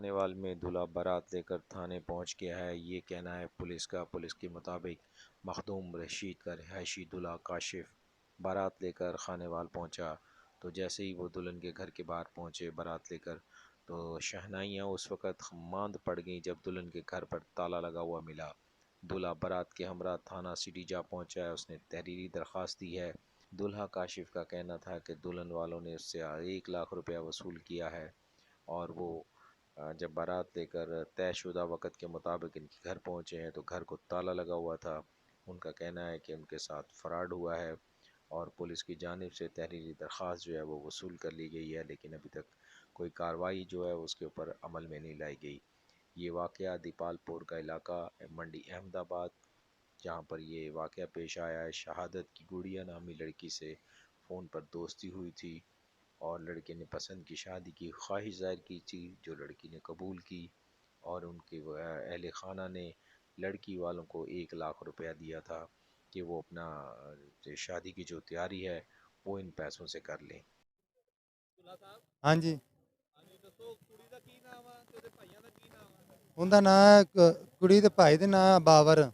खानेवाल में दूल्हा बारात लेकर थाने पहुंच गया है, ये कहना है पुलिस का। पुलिस के मुताबिक मखदूम रशीद का रिहायशी दूल्हा काशिफ बारात लेकर खानेवाल पहुंचा। तो जैसे ही वो दुल्हन के घर के बाहर पहुंचे बारात लेकर, तो शहनाइयाँ उस वक़्त मांद पड़ गईं जब दुल्हन के घर पर ताला लगा हुआ मिला। दूल्हा बारात के हमरा थाना सिटी जा पहुंचा है, उसने तहरीरी दरख्वास्त दी है। दूल्हा काशिफ का कहना था कि दुल्हन वालों ने उससे 1 लाख रुपया वसूल किया है, और वो जब बारात लेकर तयशुदा वक़्त के मुताबिक इनके घर पहुंचे हैं तो घर को ताला लगा हुआ था। उनका कहना है कि उनके साथ फ्रॉड हुआ है और पुलिस की जानिब से तहरीरी दरख्वास्त जो है वो वसूल कर ली गई है, लेकिन अभी तक कोई कार्रवाई जो है उसके ऊपर अमल में नहीं लाई गई। ये वाक़या दीपालपुर का इलाका मंडी अहमदाबाद, जहाँ पर ये वाक़या पेश आया है। शहादत की गुड़िया नामी लड़की से फ़ोन पर दोस्ती हुई थी और लड़के ने पसंद की शादी की ख्वाहिश ज़ाहिर की थी, जो लड़की ने कबूल की, और उनके अहल खाना ने लड़की वालों को 1 लाख रुपया दिया था कि वो अपना शादी की जो तैयारी है वो इन पैसों से कर लें। हाँ जी। ਉਹਦਾ ਨਾਂ ਕੁੜੀ ਦੇ ਭਾਈ ਦੇ ਨਾਂ ਬਾਬਰ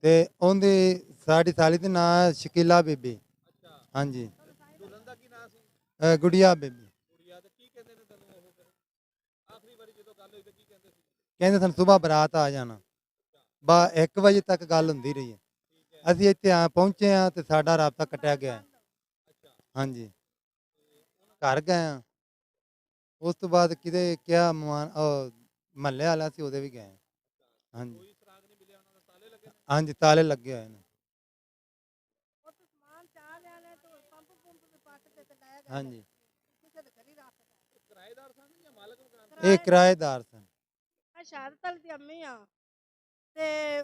ਤੇ ਉਹਦੀ ਸਾਡੀ ਸਾਲੀ ਦੇ ਨਾਂ ਸ਼ਕੀਲਾ ਬੀਬੀ। ਹਾਂਜੀ। ਗੁੜੀਆ ਬੀਬੀ। ਕਹਿੰਦੇ ਸਨ ਸਵੇਰ ਬਰਾਤ ਆ ਜਾਣਾ। 1 ਵਜੇ ਤੱਕ ਗੱਲ ਹੁੰਦੀ ਰਹੀ ਹੈ। ਅਸੀਂ ਇੱਥੇ ਪਹੁੰਚੇ ਹਾਂ ਤੇ ਸਾਡਾ ਰਾਬਤਾ ਕੱਟਿਆ ਗਿਆ। ਹਾਂਜੀ। ਘਰ ਗਏ ਹਾਂ। ਉਸ ਤੋਂ ਬਾਅਦ ਕਿਤੇ ਕਿਹਾ ਮਹੱਲੇ ਵਾਲਾ ਸੀ ਉਹਦੇ ਵੀ ਗਏ। ਹਾਂਜੀ। ਹਾਂਜੀ ਤਾਲੇ ਲੱਗੇ ਹੋਏ ਨੇ। ਹਾਂਜੀ ਇਹ ਕਿਰਾਏਦਾਰ ਸਨ। ਸ਼ਹਾਦਤ ਦੀ ਅੰਮੀ ਆ ਤੇ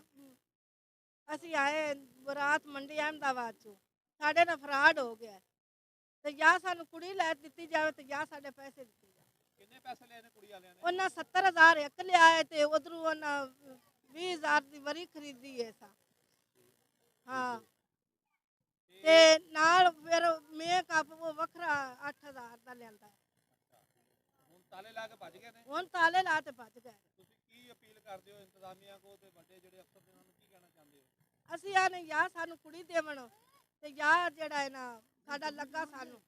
ਅਸੀਂ ਆਏ ਬਰਾਤ ਮੰਡੀ ਅਹਿਮਦਾਬਾਦ ਚੋਂ। ਸਾਡੇ ਨਾਲ ਫਰਾਡ ਹੋ ਗਿਆ ਤੇ ਜਾਂ ਸਾਨੂੰ ਕੁੜੀ ਲੈ ਦਿੱਤੀ ਜਾਵੇ ਤੇ ਜਾਂ ਸਾਡੇ ਪੈਸੇ ਦਿੱਤੇ ਜਾਵੇ। ਕਿੰਨੇ ਪੈਸੇ ਲਏ ਨੇ ਕੁੜੀ ਵਾਲਿਆਂ ਨੇ? ਉਹਨਾਂ 70,000 ਇੱਕ ਲਿਆ ਹੈ ਤੇ ਉਧਰੋਂ ਉਹਨਾਂ 20,000 ਦੀ ਵਰੀ ਖਰੀਦੀ ਹੈ ਸਾ। ਹਾਂ ਤੇ ਨਾਲ ਫਿਰ ਮੇਕਅਪ ਉਹ ਵੱਖਰਾ 8,000 ਦਾ ਲਿਆਂਦਾ ਹੈ। ਹੁਣ ਤਾਲੇ ਲਾ ਕੇ ਭੱਜ ਗਏ ਨੇ। ਹੁਣ ਤਾਲੇ ਲਾ ਤੇ ਭੱਜ ਗਏ। ਤੁਸੀਂ ਕੀ ਅਪੀਲ ਕਰਦੇ ਹੋ ਇੰਤਜ਼ਾਮੀਆ ਕੋ ਤੇ ਵੱਡੇ ਜਿਹੜੇ ਅਫਸਰ ਨੇ ਉਹਨਾਂ ਨੂੰ ਕੀ ਕਹਿਣਾ ਚਾਹੁੰਦੇ ਹੋ? ਅਸੀਂ ਆਨੇ ਜਾਂ ਸਾਨੂੰ ਕੁੜੀ ਦੇਵਣ ਤੇ ਜਾਂ ਜਿਹੜਾ ਹੈ ਨਾ ਸਾਡਾ ਲੱਗਾ ਸਾਨੂੰ